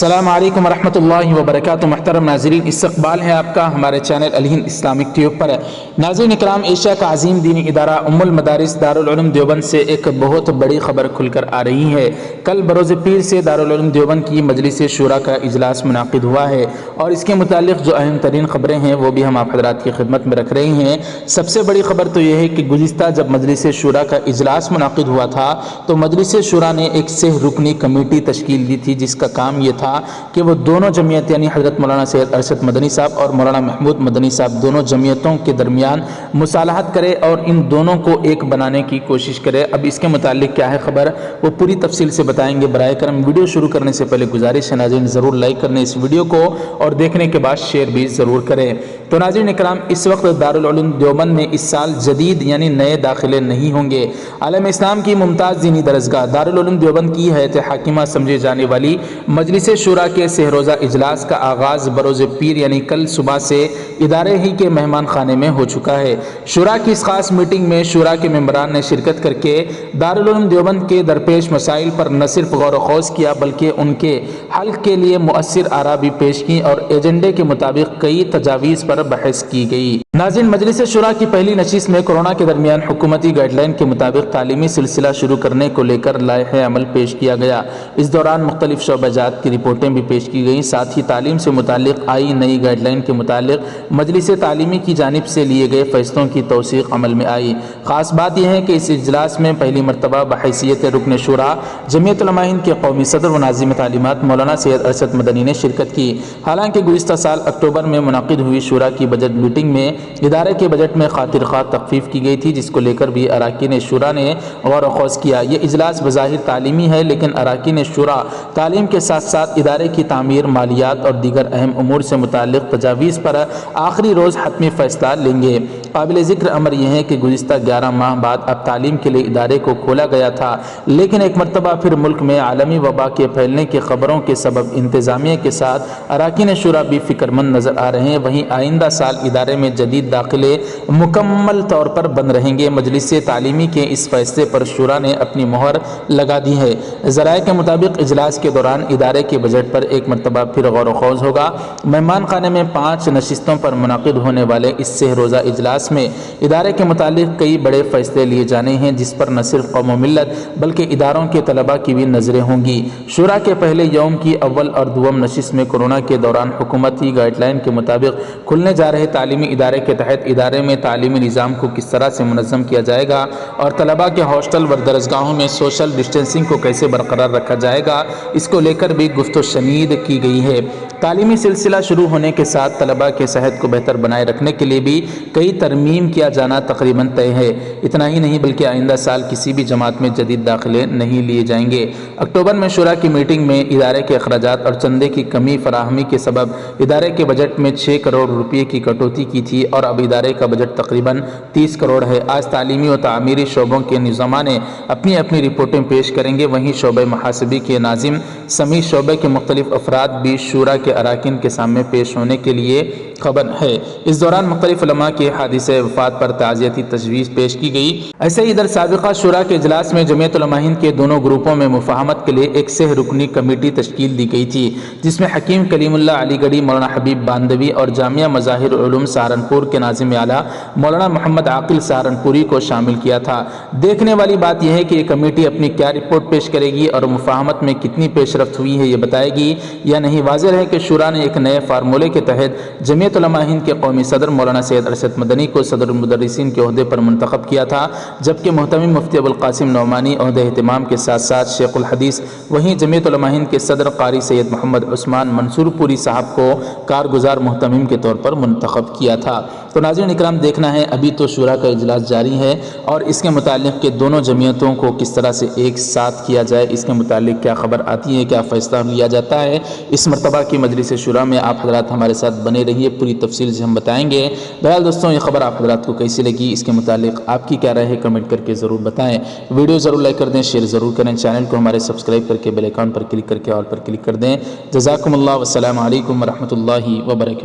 अस्सलाम वालेकुम रहमतुल्लाहि व बरकातुहू। मुहतरम नाज़रीन, इस्तक़बाल है आपका हमारे चैनल अलहिंद इस्लामिक ट्यूब पर। नाज़रीन इकराम, एशिया का अजीम दीनी इदारा उम्मुल मदारिस दारुल देवबंद से एक बहुत बड़ी खबर खुलकर आ रही है। कल बरोज़ पीर से दारुल देवबंद की मजलिस शूरा का इजलास मुनाकिद हुआ है और इसके मुतालिक जो अहम तरीन खबरें हैं वो भी हम आप हज़रात की खिदमत में रख रहे हैं। सबसे बड़ी खबर तो यह है कि गुज़िश्ता जब मजलिस शूरा का इजलास मुनाकिद हुआ था तो मजलिस शूरा ने एक सह रुकनी कमेटी तश्कील दी थी, जिसका काम ये था कि वो दोनों जमीयत यानी हज़रत मौलाना सैयद अरशद मदनी साहब और मौलाना महमूद मदनी साहब दोनों जमीयतों के दरमियान मुसालहत करे और इन दोनों को एक बनाने की कोशिश करे। अब इसके मुतालिक क्या है खबर, वो पूरी तफसील से बताएंगे। बराए करम वीडियो शुरू करने से पहले गुजारिश है नाज़रीन, ज़रूर लाइक करने इस वीडियो को और देखने के बाद शेयर भी ज़रूर करें। तो नाज़रीन इकराम, इस वक्त दारुल देवबंद में इस साल जदीद यानी नए दाखिले नहीं होंगे। आलम इस्लाम की मुमताज़ दीनी दरसगाह दारुल देवबंद की हैत हाकिमा समझे जाने वाली मजलिस शूरा के सहरोज़ा इजलास का आगाज़ बरोज़ पीर यानी कल सुबह से इदारे ही के मेहमान खाने में हो चुका है। शूरा की इस खास मीटिंग में शूरा के मेंबरान ने शिरकत करके दारुल देवबंद के दरपेश मसाइल पर न सिर्फ गौर खोज किया बल्कि उनके हल के लिए मुअस्सिर आरा भी पेश की और एजेंडे के मुताबिक कई तजावीज़ पर बहस की गई। नाज़रीन, मजलिस शूरा की पहली नशिस्त में कोरोना के दरमियान हुकूमती गाइडलाइन के मुताबिक तालीमी सिलसिला शुरू करने को लेकर लाइहे अमल पेश किया गया। इस दौरान मुख्तलिफ शोबाजात की रिपोर्टें भी पेश की गई। साथ ही तालीम से मुतालिक आई नई गाइडलाइन के मुतालिक मजलिस तालीमी की जानिब से लिए गए फैसलों की तौसीक अमल में आई। ख़ास बात यह है कि इस इजलास में पहली मरतबा बहैसियत रुकन शूरा जमीयत उलमा हिंद के कौमी सदर व नाज़िम तालीमात मौलाना सैयद अरशद मदनी ने शिरकत की। हालांकि गुज़िश्ता साल अक्टूबर में मुनाकिद हुई शूरा की बजट मीटिंग में इदारे के बजट में खातिर खा तखफीफ की गई थी, जिसको लेकर भी अराकीन शूरा ने गौर खोज किया। ये इजलास बज़ाहिर तालीमी है, लेकिन अराकीन शूरा तालीम के साथ साथ इदारे की तामीर, मालियात और दीगर अहम उमूर से मुताल्लिक़ तजावीज़ पर आखिरी रोज़ हतमी फ़ैसला लेंगे। काबिल ज़िक्र अमर यह है कि गुज़िश्ता 11 माह बाद अब तालीम के लिए इदारे को खोला गया था, लेकिन एक मरतबा फिर मुल्क में आलमी वबा के फैलने की ख़बरों के सबब इंतज़ामिया के साथ अराकीन शूरा भी फ़िक्रमंद नज़र आ रहे हैं। वहीं आइंदा साल इदारे में जदीद दाखिले मुकम्मल तौर पर बंद रहेंगे। मजलिस तालीमी के इस फैसले पर शूरा ने अपनी मोहर लगा दी है। ज़राए के मुताबिक इजलास के दौरान इदारे के बजट पर एक मरतबा फिर गौर खोज होगा। मेहमान खाने में 5 नशिस्तों पर मुनाकिद होने वाले इस सहरोज़ा इजलास में इदारे के मुतालिक कई बड़े फैसले लिए जाने हैं, जिस पर न सिर्फ कौम व मिल्लत बल्कि इदारों के तलबा की भी नजरें होंगी। शूरा के पहले यौम की अव्वल और दुवम नशिस्त में कोरोना के दौरान हुकूमती गाइडलाइन के मुताबिक खुलने जा रहे तालीमी इदारे के तहत इदारे में तालीमी निज़ाम को किस तरह से मुनज़्ज़म किया जाएगा और तलबा के हॉस्टल व दरसगाहों में सोशल डिस्टेंसिंग को कैसे बरकरार रखा जाएगा, इसको लेकर भी गुफ्तो शनीद की गई है। तालीमी सिलसिला शुरू होने के साथ तलबा के सेहत को बेहतर बनाए रखने के लिए भी कई तरमीम किया जाना तकरीबन तय है। इतना ही नहीं बल्कि आइंदा साल किसी भी जमात में जदीद दाखिले नहीं लिए जाएंगे। अक्टूबर में शूरा की मीटिंग में इदारे के अखराजात और चंदे की कमी फराहमी के सबब इदारे के बजट में 6 करोड़ रुपये की कटौती की थी और अब इदारे का बजट तकरीबन 30 करोड़ है। आज तालीमी और तामीरी शोबों के निज़ामा ने अपनी अपनी रिपोर्टें पेश करेंगे। वहीं शोबे मुहासिबी के नाजिम समेत शोबे के मुख्तलिफ अफराद भी शूरा के अराकीन के सामने पेश होने के लिए खबर है। इस दौरान मुख्तलिफ उलमा के हादिसे वफात पर ताज़ियती तजवीज़ पेश की गई। ऐसे ही इधर साबिक़ा शूरा के इजलास में जमीयत उलमा हिंद के दोनों ग्रुपों में मुफाहमत के लिए एक सह रुकनी कमेटी तश्कील दी गई थी, जिसमें हकीम कलीमुल्लाह अलीगढ़ी, मौलाना हबीब बांदवी और जामिया मज़ाहिर उलूम सहारनपुर के नाज़िम आला मौलाना मोहम्मद आकिल सहारनपुरी को शामिल किया था। देखने वाली बात यह है कि ये कमेटी अपनी क्या रिपोर्ट पेश करेगी और मुफाहमत में कितनी पेशरफ्त हुई है ये बताएगी या नहीं। वाज़ेह है कि शूरा ने एक नए फार्मूले के तहत जमीयत उलमा हिंद के कौमी सदर मौलाना सैयद अरशद मदनी को सदर मुदर्रिसीन के ओहदे पर मुंतखब किया था, जबकि मुहतमिम मुफ्ती अबुल कासिम नौमानी ओहदे एहतिमाम के साथ साथ शेखुल हदीस, वहीं जमीयत उलमा हिंद के सदर कारी सैयद मोहम्मद उस्मान मंसूरपुरी साहब को कारगुजार मुहतमिम के तौर पर मुंतखब किया था। तो नाज़रीन इकराम, देखना है, अभी तो शूरा का इजलास जारी है और इसके मुतालिक के दोनों जमीयतों को किस तरह से एक साथ किया जाए, इसके मुतालिक क्या खबर आती है, क्या फ़ैसला लिया जाता है। इस मरतबा की मजलिस शूरा में आप हज़रात हमारे साथ बने रहिए, पूरी तफसील से हम बताएंगे। बहरहाल दोस्तों, ये खबर आप हज़रात को कैसी लगी, इसके मुतालिक आपकी क्या राय है, कमेंट करके ज़रूर बताएं। वीडियो ज़रूर लाइक कर दें, शेयर ज़रूर करें, चैनल को हमारे सब्सक्राइब करके बेल आइकन पर क्लिक करके ऑल पर क्लिक कर दें। जज़ाकुमुल्लाह, वस्सलामु अलैकुम व रहमतुल्लाहि व बरकातहू।